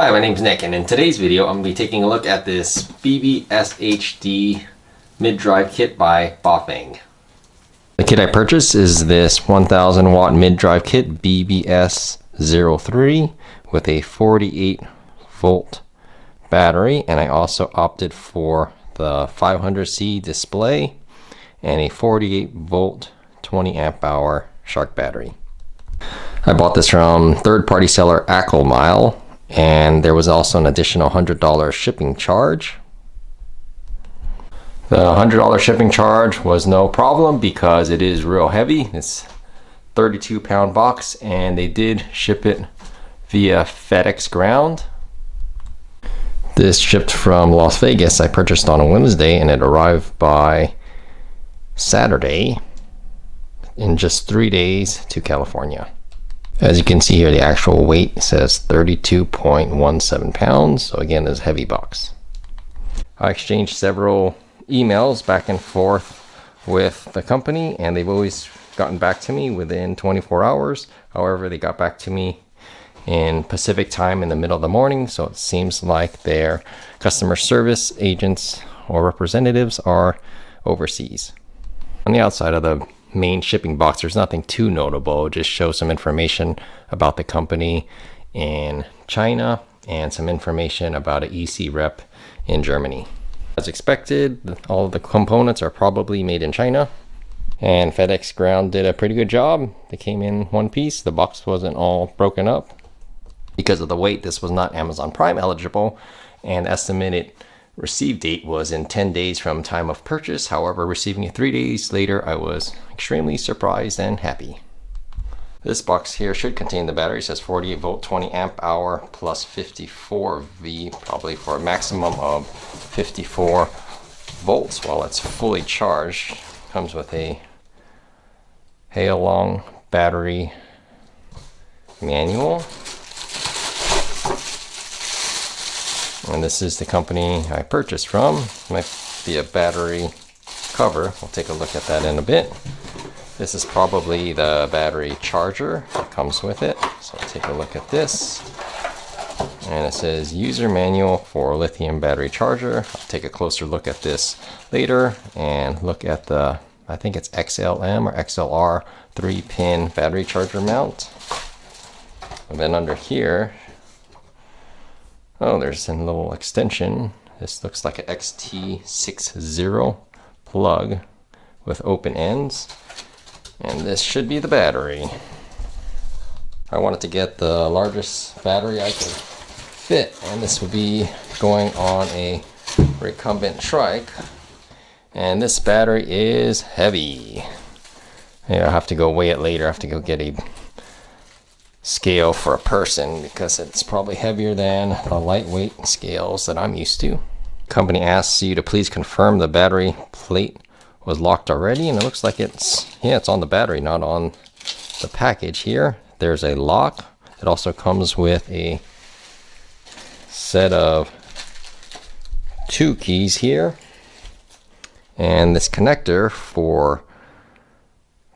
Hi, my name's Nick, and in today's video I'm going to be taking a look at this BBSHD mid-drive kit by Bafang. The kit I purchased is this 1000 watt mid-drive kit BBS03 with a 48 volt battery, and I also opted for the 500C display and a 48 volt 20 amp hour Shark battery. I bought this from third-party seller Mile, and there was also an additional $100 shipping charge. The $100 shipping charge was no problem because it is real heavy. It's 32-pound box, and they did ship it via FedEx ground. This shipped from Las Vegas. I purchased on a Wednesday and it arrived by Saturday in just 3 days to California. As you can see here, the actual weight says 32.17 pounds. So again, this heavy box. I exchanged several emails back and forth with the company, and they've always gotten back to me within 24 hours. However, they got back to me in Pacific time in the middle of the morning. So it seems like their customer service agents or representatives are overseas. On the outside of the main shipping box, there's nothing too notable. It just shows some information about the company in China and some information about an EC rep in Germany. As expected, all of the components are probably made in China, and FedEx ground did a pretty good job. They came in one piece. The box wasn't all broken up. Because of the weight, this was not Amazon Prime eligible, and estimated receive date was in 10 days from time of purchase. However, receiving it 3 days later, I was extremely surprised and happy. This box here should contain the battery. It says 48 volt 20 amp hour plus 54 V, probably for a maximum of 54 volts while it's fully charged. Comes with a Headlight battery manual. And this is the company I purchased from. Might be a battery cover. We'll take a look at that in a bit. This is probably the battery charger that comes with it. So I'll take a look at this. And it says user manual for lithium battery charger. I'll take a closer look at this later and look at the, I think it's XLM or XLR 3-pin battery charger mount. And then under here, oh, there's a little extension. This looks like an XT60 plug with open ends. And this should be the battery. I wanted to get the largest battery I could fit, and this would be going on a recumbent trike. And this battery is heavy. Yeah, I'll have to go weigh it later. I have to go get a scale for a person because it's probably heavier than the lightweight scales that I'm used to. Company asks you to please confirm the battery plate was locked already, and it looks like it's on the battery, not on the package here. There's a lock. It also comes with a set of 2 keys here, and this connector for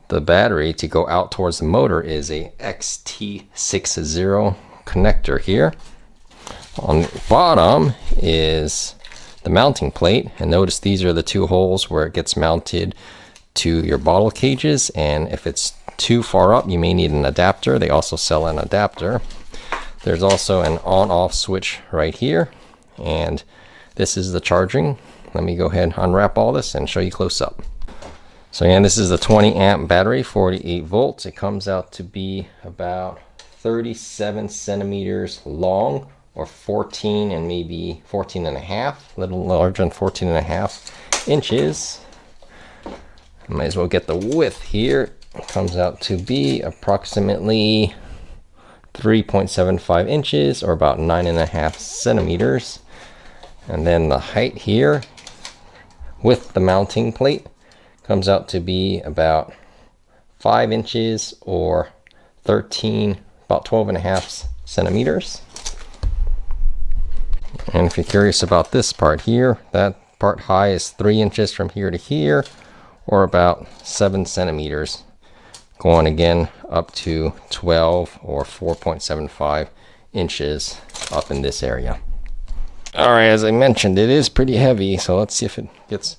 the battery to go out towards the motor is a XT60 connector here. On the bottom is the mounting plate, and notice these are the 2 holes where it gets mounted to your bottle cages, and if it's too far up you may need an adapter. They also sell an adapter. There's also an on-off switch right here, and this is the charging. Let me go ahead and unwrap all this and show you close up. So yeah, this is the 20 amp battery, 48 volts. It comes out to be about 37 centimeters long, or 14 and maybe 14 and a half, a little larger than 14 and a half inches. Might as well get the width here. It comes out to be approximately 3.75 inches, or about 9.5 centimeters. And then the height here with the mounting plate comes out to be about 5 inches, or about 12.5 centimeters. And if you're curious about this part here, that part high is 3 inches from here to here, or about 7 centimeters, going again up to 12 or 4.75 inches up in this area. Alright, as I mentioned, it is pretty heavy, so let's see if it gets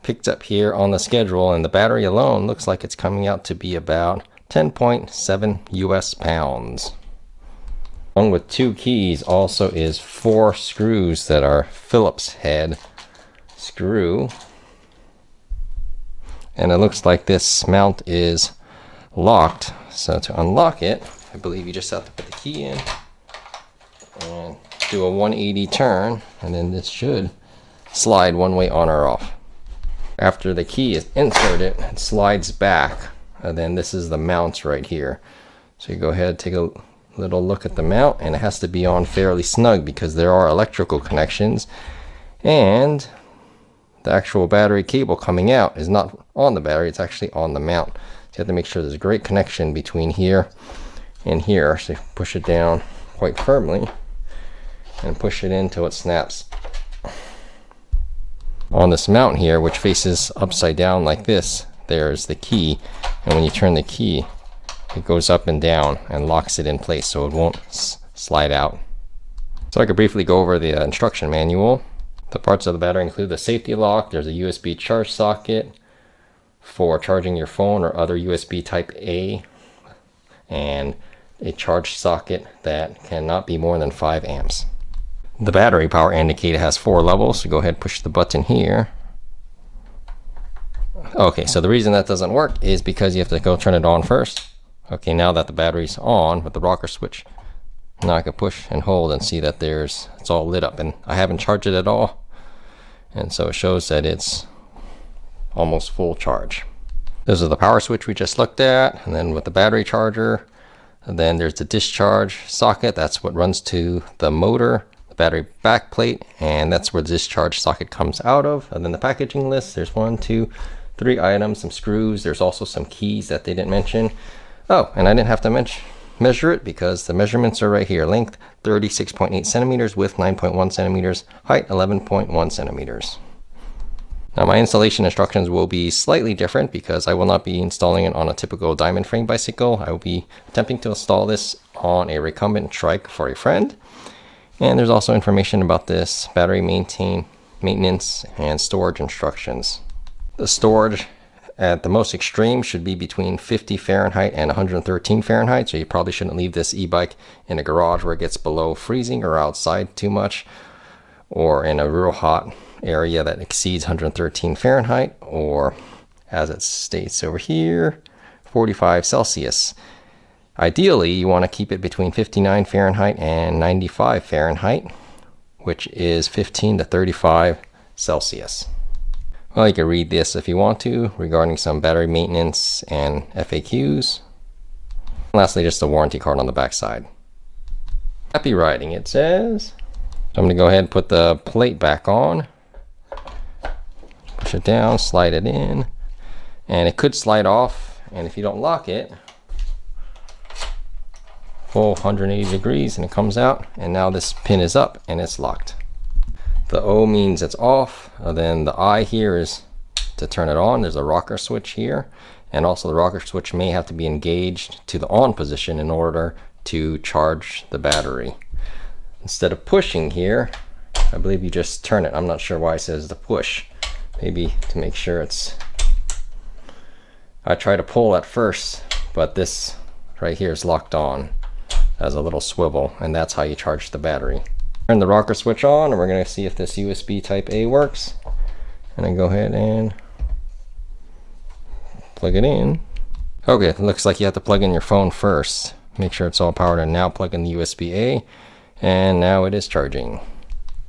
picked up here on the schedule, and the battery alone looks like it's coming out to be about 10.7 US pounds. Along with 2 keys also is 4 screws that are Phillips head screw, and it looks like this mount is locked, so to unlock it, I believe you just have to put the key in and do a 180 turn, and then this should slide one way on or off. After the key is inserted, it slides back, and then this is the mounts right here. So you go ahead and take a little look at the mount, and it has to be on fairly snug because there are electrical connections, and the actual battery cable coming out is not on the battery, it's actually on the mount. So you have to make sure there's a great connection between here and here. So you push it down quite firmly and push it in until it snaps. On this mount here, which faces upside down like this, there's the key, and when you turn the key, it goes up and down and locks it in place so it won't slide out. So I could briefly go over the instruction manual. The parts of the battery include the safety lock, there's a USB charge socket for charging your phone or other USB type A, and a charge socket that cannot be more than 5 amps. The battery power indicator has 4 levels, so go ahead and push the button here. Okay, so the reason that doesn't work is because you have to go turn it on first. Okay, now that the battery's on with the rocker switch, now I can push and hold and see that it's all lit up, and I haven't charged it at all, and so it shows that it's almost full charge. This is the power switch we just looked at, and then with the battery charger, and then there's the discharge socket, that's what runs to the motor, battery back plate, and that's where the discharge socket comes out of. And then the packaging list, there's 1, 2, 3 items, some screws, there's also some keys that they didn't mention. Oh, and I didn't have to measure it because the measurements are right here. Length 36.8 centimeters, width 9.1 centimeters, height 11.1 centimeters. Now my installation instructions will be slightly different because I will not be installing it on a typical diamond frame bicycle. I will be attempting to install this on a recumbent trike for a friend. And there's also information about this battery maintenance and storage instructions. The storage at the most extreme should be between 50 Fahrenheit and 113 Fahrenheit, so you probably shouldn't leave this e-bike in a garage where it gets below freezing or outside too much, or in a real hot area that exceeds 113 Fahrenheit, or as it states over here, 45 Celsius. Ideally, you want to keep it between 59 Fahrenheit and 95 Fahrenheit, which is 15 to 35 Celsius. Well, you can read this if you want to regarding some battery maintenance and FAQs. Lastly, just a warranty card on the back side. Happy riding, it says. So I'm going to go ahead and put the plate back on. Push it down, slide it in, and it could slide off, and if you don't lock it, full 180 degrees and it comes out, and now this pin is up and it's locked. The O means it's off, and then the I here is to turn it on. There's a rocker switch here, and also the rocker switch may have to be engaged to the on position in order to charge the battery. Instead of pushing here, I believe you just turn it. I'm not sure why it says to push. Maybe to make sure it's... I try to pull at first, but this right here is locked on. Has a little swivel, and that's how you charge the battery. Turn the rocker switch on, and we're going to see if this USB type A works. And then go ahead and plug it in. Okay, it looks like you have to plug in your phone first. Make sure it's all powered, and now plug in the USB A, and now it is charging.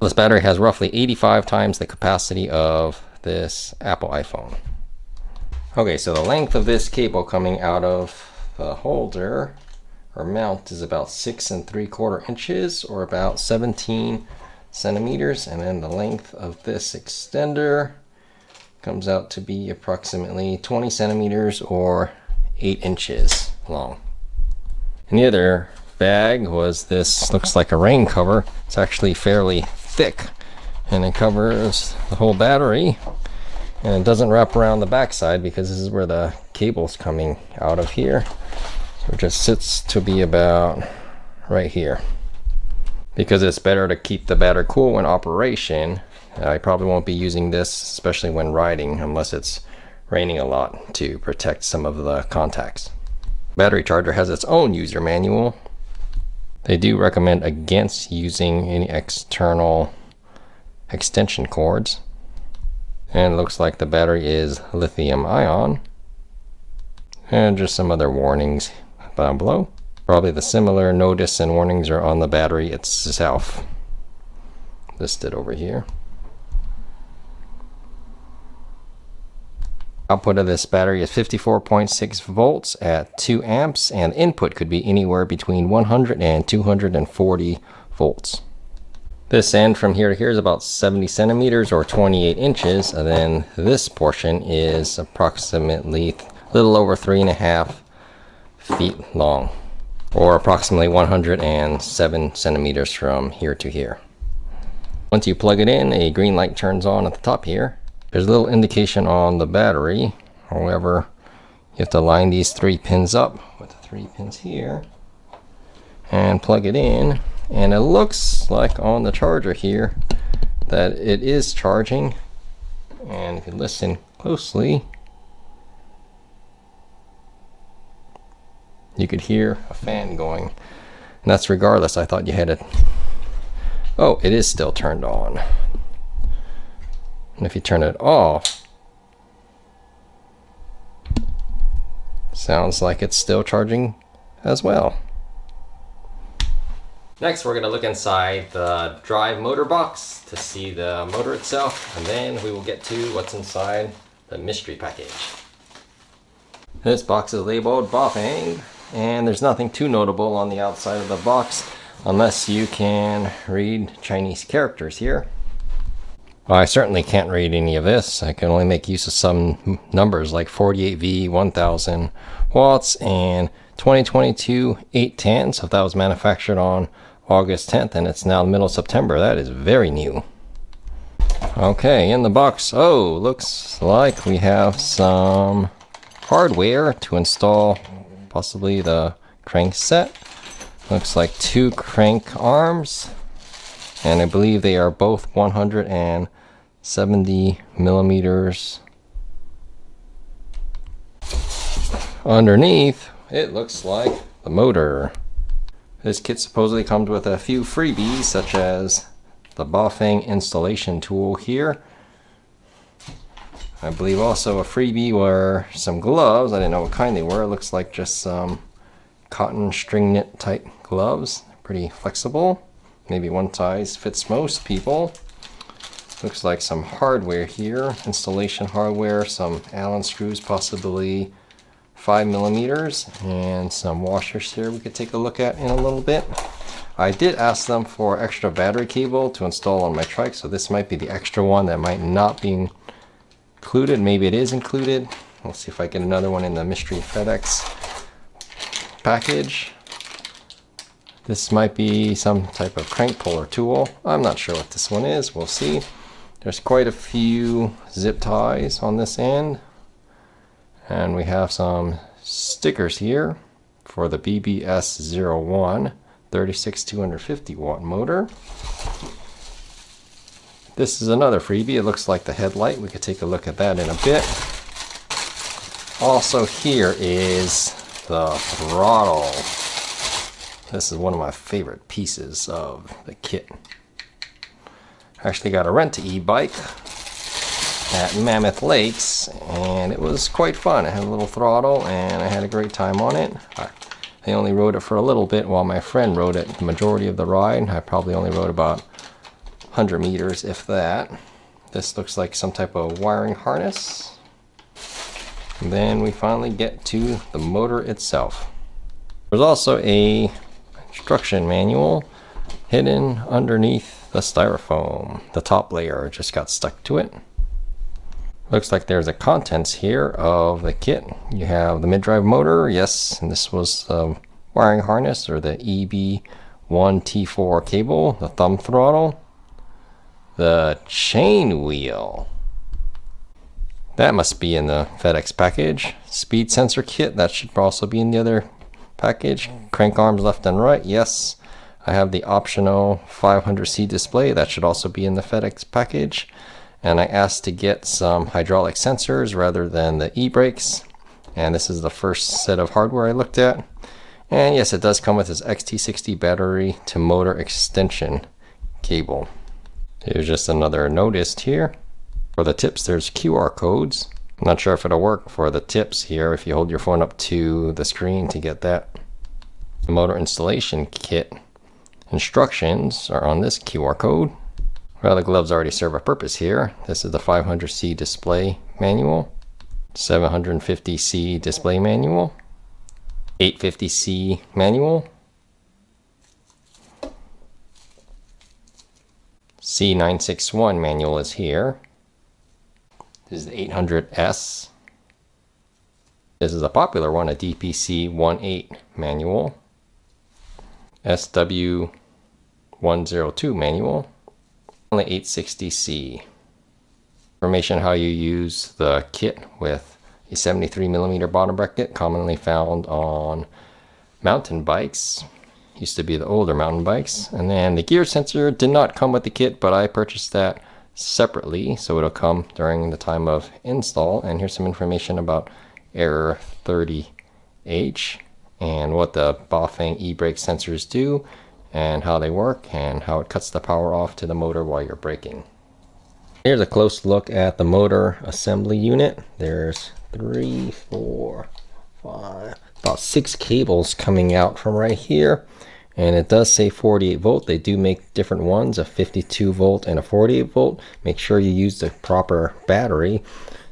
This battery has roughly 85 times the capacity of this Apple iPhone. Okay, so the length of this cable coming out of the holder or mount is about 6 3/4 inches, or about 17 centimeters, and then the length of this extender comes out to be approximately 20 centimeters or 8 inches long. And the other bag was this, looks like a rain cover. It's actually fairly thick, and it covers the whole battery, and it doesn't wrap around the back side because this is where the cable's coming out of here. So it just sits to be about right here. because it's better to keep the battery cool in operation. I probably won't be using this, especially when riding, unless it's raining a lot, to protect some of the contacts. Battery charger has its own user manual. They do recommend against using any external extension cords. And it looks like the battery is lithium ion. And just some other warnings down below. Probably the similar notice and warnings are on the battery itself, listed over here. Output of this battery is 54.6 volts at 2 amps, and input could be anywhere between 100 and 240 volts. This end from here to here is about 70 centimeters or 28 inches, and then this portion is approximately a little over 3.5 feet long, or approximately 107 centimeters from here to here. Once you plug it in, a green light turns on at the top here. There's a little indication on the battery. However, you have to line these 3 pins up with the 3 pins here and plug it in. And it looks like on the charger here that it is charging. And if you listen closely, you could hear a fan going. And that's regardless. I thought you had it. Oh, it is still turned on. And if you turn it off, sounds like it's still charging as well. Next, we're going to look inside the drive motor box to see the motor itself, and then we will get to what's inside the mystery package. This box is labeled Bafang, and there's nothing too notable on the outside of the box unless you can read Chinese characters here. Well, I certainly can't read any of this. I can only make use of some numbers like 48V, 1000 watts, and 2022 810. So if that was manufactured on August 10th and it's now the middle of September, that is very new. Okay, in the box, oh, looks like we have some hardware to install possibly the crank set. Looks like 2 crank arms, and I believe they are both 170 millimeters. Underneath, it looks like the motor. This kit supposedly comes with a few freebies, such as the Bafang installation tool here. I believe also a freebie were some gloves. I didn't know what kind they were. It looks like just some cotton string knit type gloves. Pretty flexible. Maybe one size fits most people. Looks like some hardware here, installation hardware, some Allen screws, possibly 5 millimeters, and some washers here we could take a look at in a little bit. I did ask them for extra battery cable to install on my trike, so this might be the extra one that might not be included. Maybe it is included. Let's see if I get another one in the mystery FedEx package. This might be some type of crank puller tool. I'm not sure what this one is. We'll see. There's quite a few zip ties on this end. And we have some stickers here for the BBS01 36-250 watt motor. This is another freebie. It looks like the headlight. We could take a look at that in a bit. Also here is the throttle. This is one of my favorite pieces of the kit. I actually got a rent e-bike at Mammoth Lakes, and it was quite fun. I had a little throttle and I had a great time on it. I only rode it for a little bit while my friend rode it the majority of the ride. I probably only rode about 100 meters, if that. This looks like some type of wiring harness. And then we finally get to the motor itself. There's also a instruction manual hidden underneath the styrofoam. The top layer just got stuck to it. Looks like there's the contents here of the kit. You have the mid-drive motor, yes, and this was the wiring harness or the EB1T4 cable, the thumb throttle, the chain wheel. That must be in the FedEx package. Speed sensor kit, that should also be in the other package. Crank arms left and right, yes. I have the optional 500C display that should also be in the FedEx package, and I asked to get some hydraulic sensors rather than the e-brakes, and this is the first set of hardware I looked at. And yes, it does come with this XT60 battery to motor extension cable. Here's just another notice here. For the tips, there's QR codes. I'm not sure if it'll work for the tips here if you hold your phone up to the screen to get that. The motor installation kit instructions are on this QR code. Well, the gloves already serve a purpose here. This is the 500C display manual, 750C display manual, 850C manual, C961 manual is here. This is the 800S. This is a popular one, a DPC18 manual, SW102 manual, only 860C. Information how you use the kit with a 73mm bottom bracket, commonly found on mountain bikes. Used to be the older mountain bikes. And then the gear sensor did not come with the kit, but I purchased that separately, so it'll come during the time of install. And here's some information about error 30H and what the Bafang e-brake sensors do and how they work and how it cuts the power off to the motor while you're braking. Here's a close look at the motor assembly unit. There's 3, 4, 5, about 6 cables coming out from right here. And it does say 48 volt. They do make different ones, a 52 volt and a 48 volt. Make sure you use the proper battery.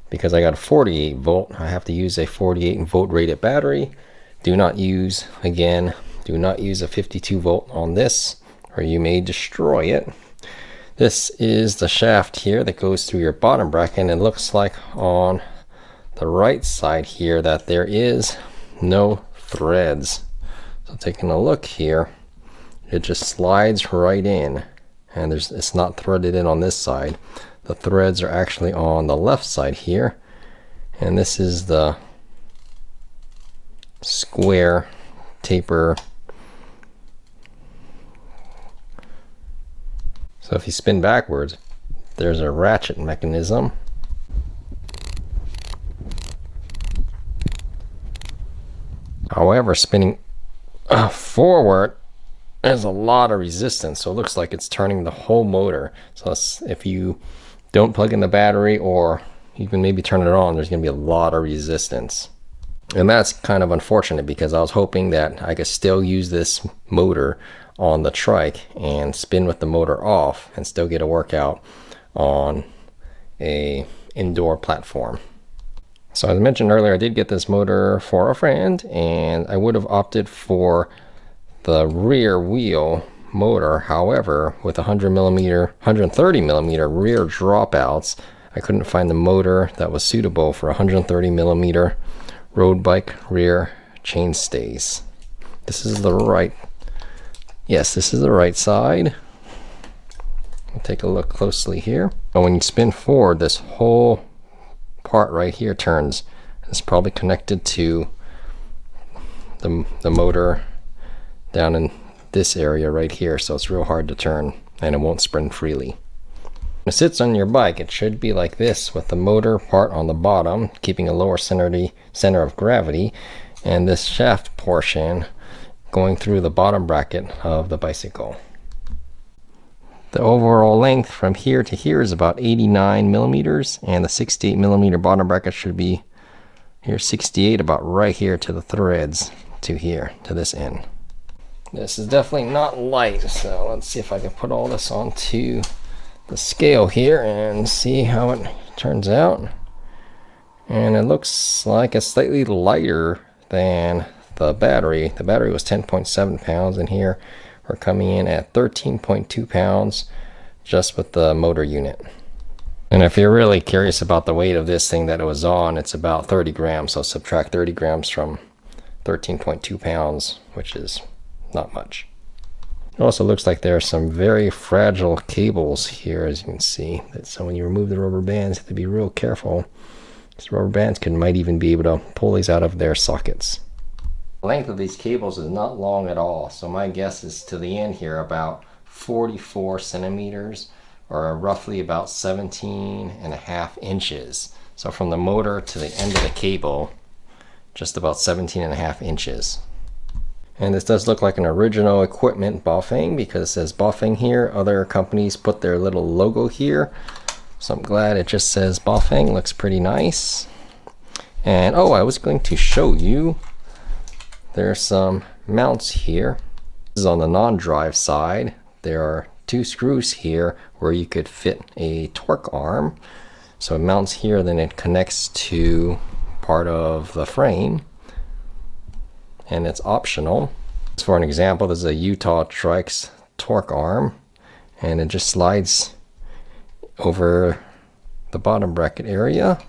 Because I got a 48 volt, I have to use a 48 volt rated battery. Do not use, again, do not use a 52 volt on this, or you may destroy it. This is the shaft here that goes through your bottom bracket, and it looks like on the right side here that there is no threads. So taking a look here, it just slides right in, and it's not threaded in on this side. The threads are actually on the left side here, and this is the square taper. So if you spin backwards, there's a ratchet mechanism. However, spinning forward, there's a lot of resistance, so it looks like it's turning the whole motor. So if you don't plug in the battery or even maybe turn it on, there's going to be a lot of resistance. And that's kind of unfortunate because I was hoping that I could still use this motor on the trike and spin with the motor off and still get a workout on a indoor platform. So as I mentioned earlier, I did get this motor for a friend, and I would have opted for the rear wheel motor. However, with 130mm rear dropouts, I couldn't find the motor that was suitable for 130mm road bike rear chainstays. This is the right, yes, this is the right side. We'll take a look closely here. And when you spin forward, this whole part right here turns. It's probably connected to the motor down in this area right here, so it's real hard to turn and it won't spin freely. When it sits on your bike, it should be like this, with the motor part on the bottom, keeping a lower center of gravity, and this shaft portion going through the bottom bracket of the bicycle. The overall length from here to here is about 89mm, and the 68mm bottom bracket should be here, 68, about right here to the threads to here, to this end. This is definitely not light, so let's see if I can put all this onto the scale here and see how it turns out. And it looks like it's slightly lighter than the battery. The battery was 10.7 pounds, and here we're coming in at 13.2 pounds just with the motor unit. And if you're really curious about the weight of this thing that it was on, it's about 30 grams. So subtract 30 grams from 13.2 pounds, which is not much. It also looks like there are some very fragile cables here, as you can see. So when you remove the rubber bands, you have to be real careful. These rubber bands might even be able to pull these out of their sockets. The length of these cables is not long at all, so my guess is to the end here about 44 centimeters, or roughly about 17.5 inches. So from the motor to the end of the cable, just about 17.5 inches. And this does look like an original equipment Bafang because it says Bafang here. Other companies put their little logo here, so I'm glad it just says Bafang. Looks pretty nice. And oh, I was going to show you, there's some mounts here. This is on the non-drive side. There are 2 screws here where you could fit a torque arm. So it mounts here, then it connects to part of the frame, and it's optional. So for an example, this is a Utah Trikes torque arm, and it just slides over the bottom bracket area,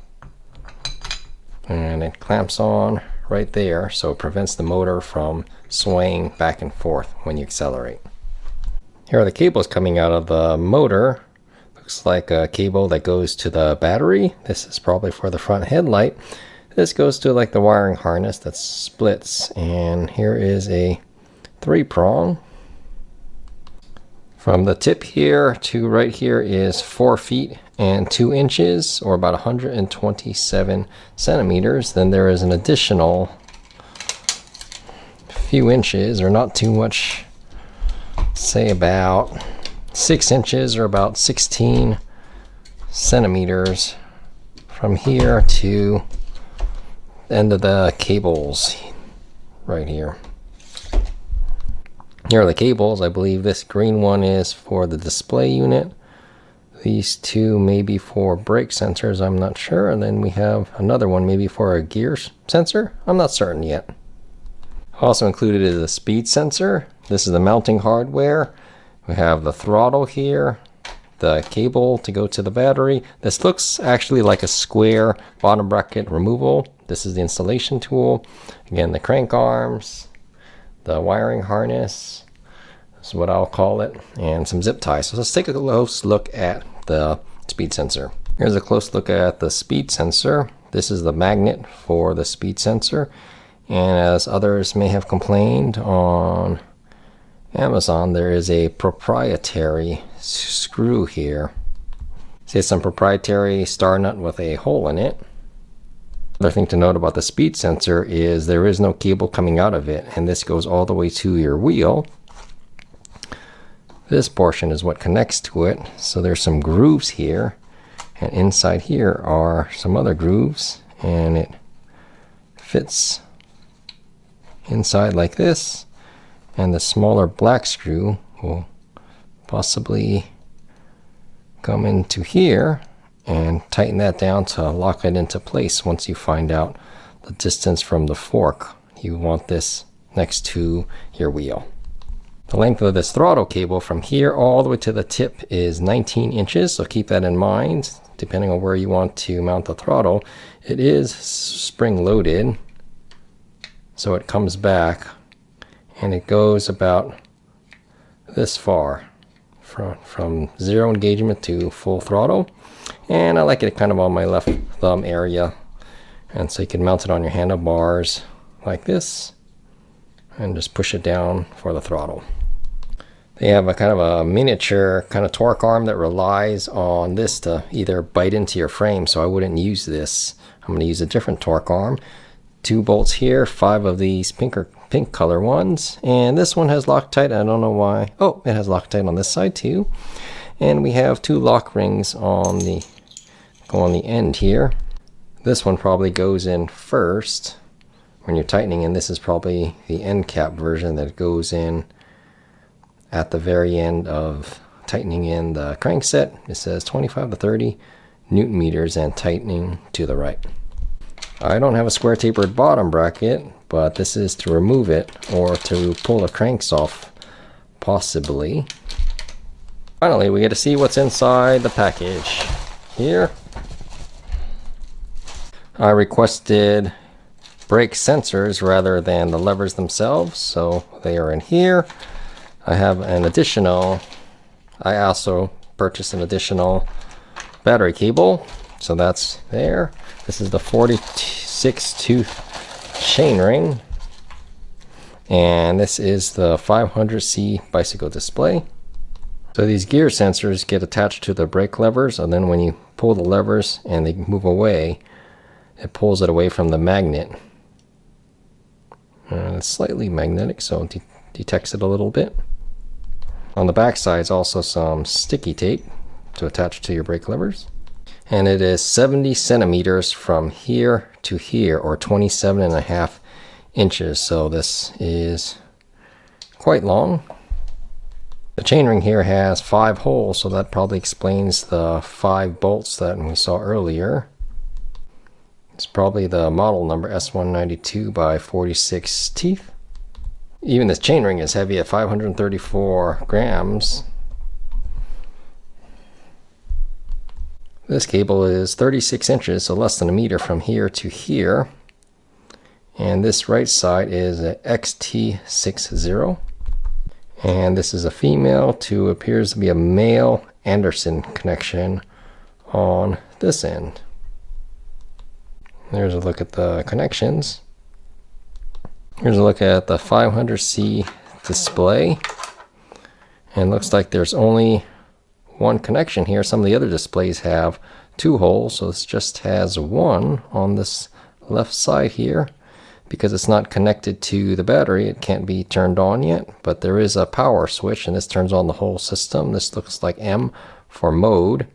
and it clamps on right there, so it prevents the motor from swaying back and forth when you accelerate. Here are the cables coming out of the motor. Looks like a cable that goes to the battery. This is probably for the front headlight. This goes to like the wiring harness that splits, and here is a 3-prong. From the tip here to right here is 4 feet and 2 inches, or about 127 centimeters. Then there is an additional few inches, or not too much, say about 6 inches, or about 16 centimeters from here to the end of the cables right here. Here are the cables. I believe this green one is for the display unit. These 2 may be for brake sensors, I'm not sure. And then we have another one maybe for a gear sensor. I'm not certain yet. Also included is a speed sensor. This is the mounting hardware. We have the throttle here, the cable to go to the battery. This looks actually like a square bottom bracket removal. This is the installation tool. Again, the crank arms, the wiring harness, that's what I'll call it, and some zip ties. So let's take a close look at the speed sensor. Here's a close look at the speed sensor. This is the magnet for the speed sensor, and as others may have complained on Amazon, there is a proprietary screw here. See, it's some proprietary star nut with a hole in it. Another thing to note about the speed sensor is there is no cable coming out of it, and this goes all the way to your wheel. This portion is what connects to it, so there's some grooves here, and inside here are some other grooves, and it fits inside like this, and the smaller black screw will possibly come into here and tighten that down to lock it into place. Once you find out the distance from the fork, you want this next to your wheel. The length of this throttle cable from here all the way to the tip is 19 inches, so keep that in mind depending on where you want to mount the throttle. It is spring loaded, so it comes back and it goes about this far from 0 engagement to full throttle. And I like it kind of on my left thumb area, and so you can mount it on your handlebars like this and just push it down for the throttle. They have a kind of a miniature kind of torque arm that relies on this to either bite into your frame, so I wouldn't use this. I'm going to use a different torque arm. 2 bolts here, 5 of these pink color ones, and this one has Loctite. I don't know why. Oh, it has Loctite on this side too. And we have 2 lock rings on the end here. This one probably goes in first when you're tightening, and this is probably the end cap version that goes in at the very end of tightening in the crankset. It says 25 to 30 Newton meters and tightening to the right. I don't have a square tapered bottom bracket, but this is to remove it or to pull the cranks off, possibly. Finally, we get to see what's inside the package. Here, I requested brake sensors rather than the levers themselves, so they are in here. I have an additional, I also purchased an additional battery cable, so that's there. This is the 46 tooth chainring, And this is the 500C bicycle display. So these gear sensors get attached to the brake levers, and then when you pull the levers and they move away, it pulls it away from the magnet. It's slightly magnetic, so it detects it a little bit. On the back side is also some sticky tape to attach to your brake levers. And it is 70 centimeters from here to here, or 27.5 inches. So this is quite long. The chainring here has 5 holes, so that probably explains the 5 bolts that we saw earlier. It's probably the model number S192 by 46 teeth. Even this chainring is heavy at 534 grams. This cable is 36 inches, so less than a meter from here to here. And this right side is a XT60. And this is a female to appears to be a male Anderson connection on this end. There's a look at the connections. Here's a look at the 500C display. And looks like there's only one connection here. Some of the other displays have 2 holes, so this just has 1 on this left side here. Because it's not connected to the battery, it can't be turned on yet, but there is a power switch and this turns on the whole system. This looks like M for mode.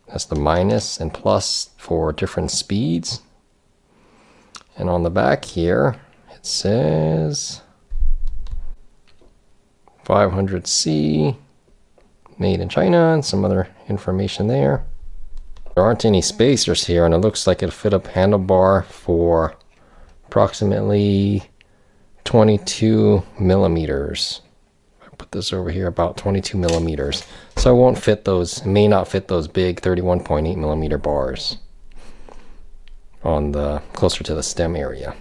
That's the minus and plus for different speeds. And on the back here it says 500C, made in China, and some other information there. There aren't any spacers here, and it looks like it'll fit a handlebar for approximately 22 millimeters. I put this over here, about 22 millimeters. So it won't fit those, it may not fit those big 31.8 millimeter bars on the closer to the stem area.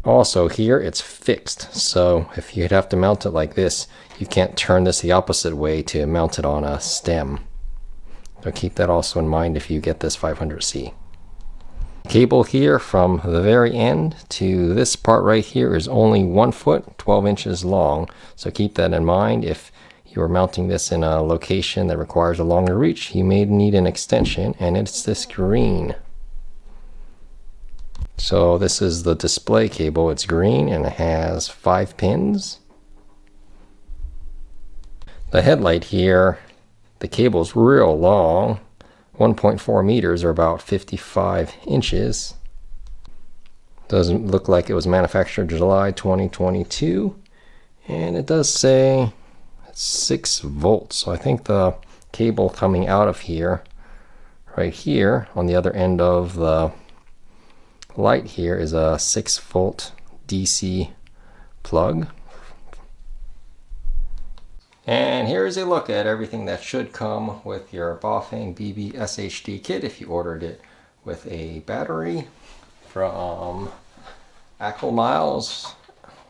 Also here it's fixed, so if you'd have to mount it like this, you can't turn this the opposite way to mount it on a stem. So keep that also in mind if you get this 500C. Cable here from the very end to this part right here is only 1 foot, 12 inches long. So keep that in mind. If you are mounting this in a location that requires a longer reach, you may need an extension, and it's this green. So this is the display cable. It's green and it has 5 pins. The headlight here, the cable's real long, 1.4 meters or about 55 inches. Doesn't look like it was manufactured July 2022. And it does say 6 volts. So I think the cable coming out of here, right here on the other end of the light here, is a 6 volt DC plug. And here's a look at everything that should come with your Bafang BBSHD kit if you ordered it with a battery from Ackle Miles,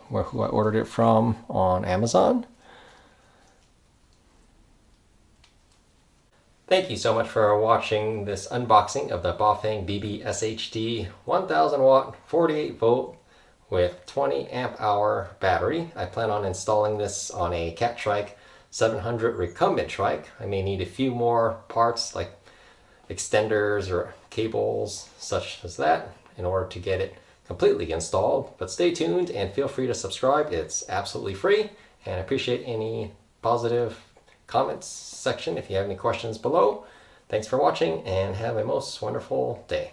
who I ordered it from on Amazon. Thank you so much for watching this unboxing of the Bafang BBSHD 1000 watt 48 volt with 20 amp hour battery. I plan on installing this on a Cat Trike 700 recumbent trike. I may need a few more parts like extenders or cables such as that in order to get it completely installed. But stay tuned and feel free to subscribe. It's absolutely free, and I appreciate any positive comments section if you have any questions below. Thanks for watching and have a most wonderful day.